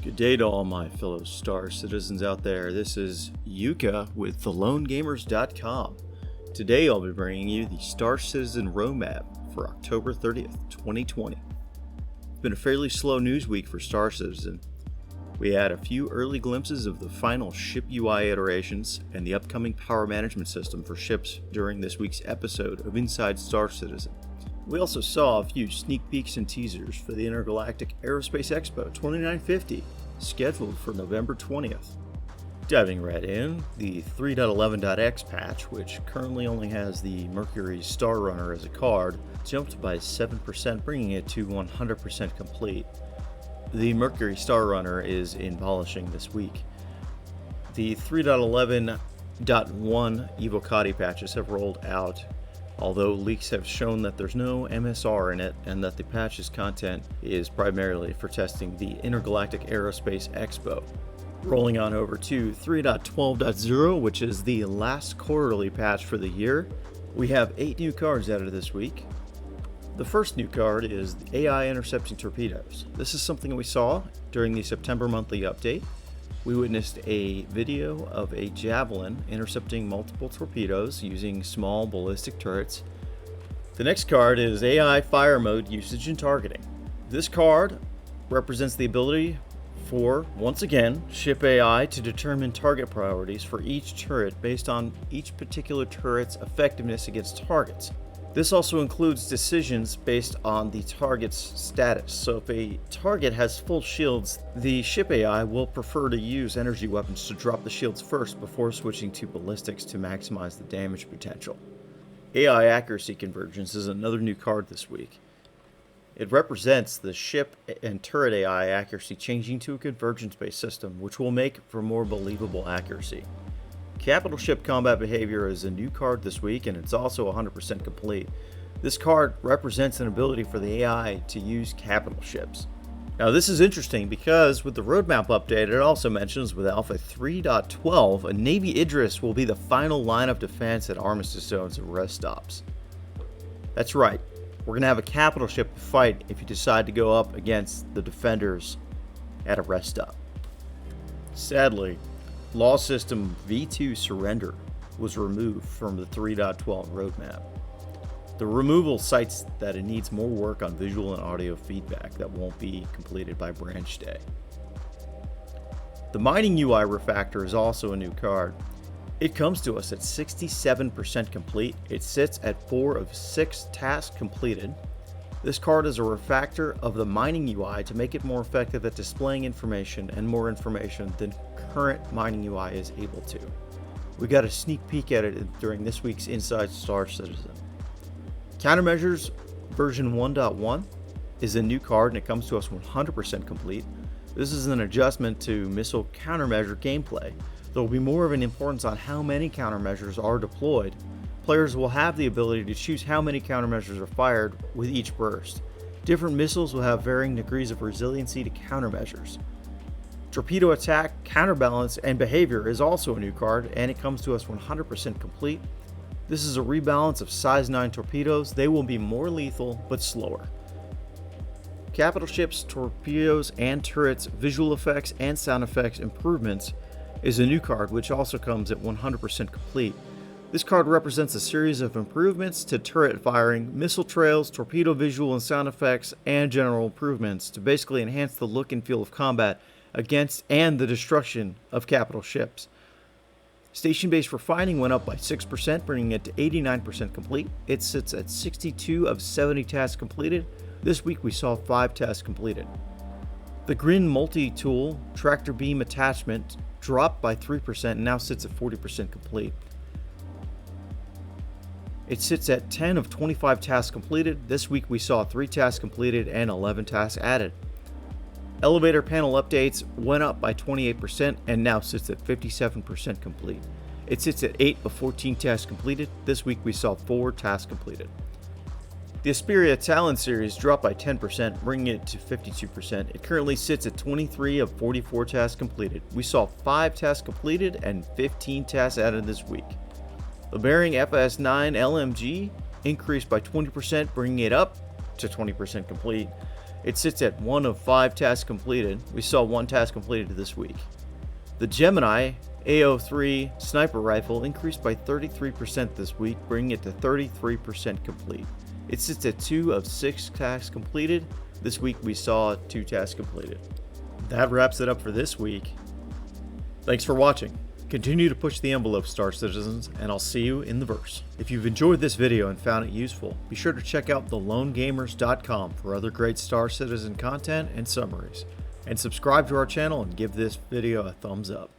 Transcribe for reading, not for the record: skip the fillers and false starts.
Good day to all my fellow star citizens out there. This is Yuka with TheLoneGamers.com. Today I'll be bringing you the Star Citizen roadmap for October 30th, 2020. It's been a fairly slow news week for Star Citizen. We had a few early glimpses of the final ship UI iterations and the upcoming power management system for ships during this week's episode of Inside Star Citizen. We also saw a few sneak peeks and teasers for the Intergalactic Aerospace Expo 2950, scheduled for November 20th. Diving right in, the 3.11.x patch, which currently only has the Mercury Star Runner as a card, jumped by 7%, bringing it to 100% complete. The Mercury Star Runner is in polishing this week. The 3.11.1 Evocati patches have rolled out, although leaks have shown that there's no MSR in it and that the patch's content is primarily for testing the Intergalactic Aerospace Expo. Rolling on over to 3.12.0, which is the last quarterly patch for the year, we have 8 new cards added this week. The first new card is the AI Intercepting Torpedoes. This is something we saw during the September monthly update. We witnessed a video of a javelin intercepting multiple torpedoes using small ballistic turrets. The next card is AI Fire Mode Usage and Targeting. This card represents the ability for, once again, ship AI to determine target priorities for each turret based on each particular turret's effectiveness against targets. This also includes decisions based on the target's status. So if a target has full shields, the ship AI will prefer to use energy weapons to drop the shields first before switching to ballistics to maximize the damage potential. AI Accuracy Convergence is another new card this week. It represents the ship and turret AI accuracy changing to a convergence-based system, which will make for more believable accuracy. Capital Ship Combat Behavior is a new card this week, and it's also 100% complete. This card represents an ability for the AI to use capital ships. Now this is interesting because with the roadmap update, it also mentions with Alpha 3.12, a Navy Idris will be the final line of defense at armistice zones and rest stops. That's right, we're going to have a capital ship to fight if you decide to go up against the defenders at a rest stop. Sadly, Law System V2 Surrender was removed from the 3.12 roadmap. The removal cites that it needs more work on visual and audio feedback that won't be completed by branch day. The Mining Ui Refactor is also a new card. It comes to us at 67% complete. It sits at 4 of 6 tasks completed. This card is a refactor of the mining UI to make it more effective at displaying information and more information than current mining UI is able to. We got a sneak peek at it during this week's Inside Star Citizen. Countermeasures version 1.1 is a new card and it comes to us 100% complete. This is an adjustment to missile countermeasure gameplay. There will be more of an importance on how many countermeasures are deployed. Players will have the ability to choose how many countermeasures are fired with each burst. Different missiles will have varying degrees of resiliency to countermeasures. Torpedo Attack, Counterbalance, and Behavior is also a new card, and it comes to us 100% complete. This is a rebalance of size 9 torpedoes. They will be more lethal, but slower. Capital Ships, Torpedoes, and Turrets, Visual Effects, and Sound Effects Improvements is a new card, which also comes at 100% complete. This card represents a series of improvements to turret firing, missile trails, torpedo visual and sound effects, and general improvements to basically enhance the look and feel of combat against and the destruction of capital ships. Station-based refining went up by 6%, bringing it to 89% complete. It sits at 62 of 70 tasks completed. This week we saw 5 tasks completed. The Grin Multi-Tool Tractor Beam Attachment dropped by 3% and now sits at 40% complete. It sits at 10 of 25 tasks completed. This week we saw 3 tasks completed and 11 tasks added. Elevator panel updates went up by 28% and now sits at 57% complete. It sits at 8 of 14 tasks completed. This week we saw 4 tasks completed. The Asperia Talon series dropped by 10%, bringing it to 52%. It currently sits at 23 of 44 tasks completed. We saw 5 tasks completed and 15 tasks added this week. The Bearing FS9 LMG increased by 20%, bringing it up to 20% complete. It sits at 1 of 5 tasks completed. We saw 1 task completed this week. The Gemini AO3 sniper rifle increased by 33% this week, bringing it to 33% complete. It sits at 2 of 6 tasks completed. This week we saw 2 tasks completed. That wraps it up for this week. Thanks for watching. Continue to push the envelope, Star Citizens, and I'll see you in the verse. If you've enjoyed this video and found it useful, be sure to check out thelonegamers.com for other great Star Citizen content and summaries. And subscribe to our channel and give this video a thumbs up.